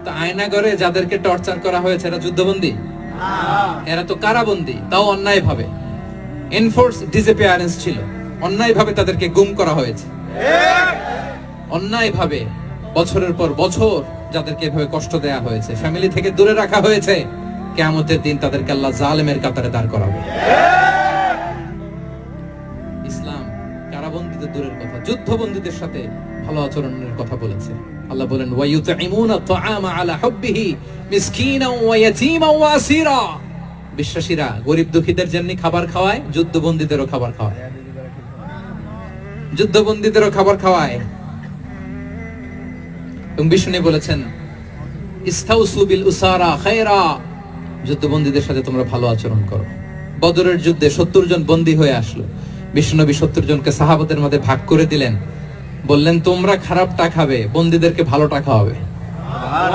তো আয়নাগরে যাদেরকে টর্চার করা হয়েছে এরা যুদ্ধবন্দী? এরা তো কারাবন্দী, তাও অন্যায় ভাবে। এনফোর্স ডিসঅ্যাপিয়ারেন্স ছিল, অন্যায় ভাবে তাদেরকে গুম করা হয়েছে। অন্যায় ভাবে বছরের পর বছর যাদেরকে এভাবে কষ্ট দেয়া হয়েছে, ফ্যামিলি থেকে দূরে রাখা হয়েছে, কিয়ামতের দিন তাদেরকে আল্লাহ জালেমের কাতারে দাঁড় করাবে। ইসলাম কারাবন্দীদের দূরের কথা, যুদ্ধবন্দীদের সাথে ভালো আচরণের কথা বলেছে। আল্লাহ বলেন ওয়ায়ুতঈমুনা আত-তাআমা আলা হুব্বিহি মিসকিনান ওয়া ইয়াতীমান ওয়া আসীরা। বিশ্বাসীরা গরিব দুঃখীদের যেমনি খাবার খাওয়ায়, যুদ্ধবন্দীদেরও খাবার খাওয়ায়। যুদ্ধবন্দীদেরও খাবার খাওয়ায়। এবং বিষ্ণু বলেছেন ইস্তাউসু বিল উসারা খায়রা, যুদ্ধবন্দীদের সাথে তোমরা ভালো আচরণ করো। বদরের যুদ্ধে 70 জন বন্দী হয়ে আসলো। বিষ্ণুনবী 70 জনকে সাহাবাদের মধ্যে ভাগ করে দিলেন, বললেন তোমরা খারাপটা খাবে, বন্দীদেরকে ভালোটা খাওয়াবে।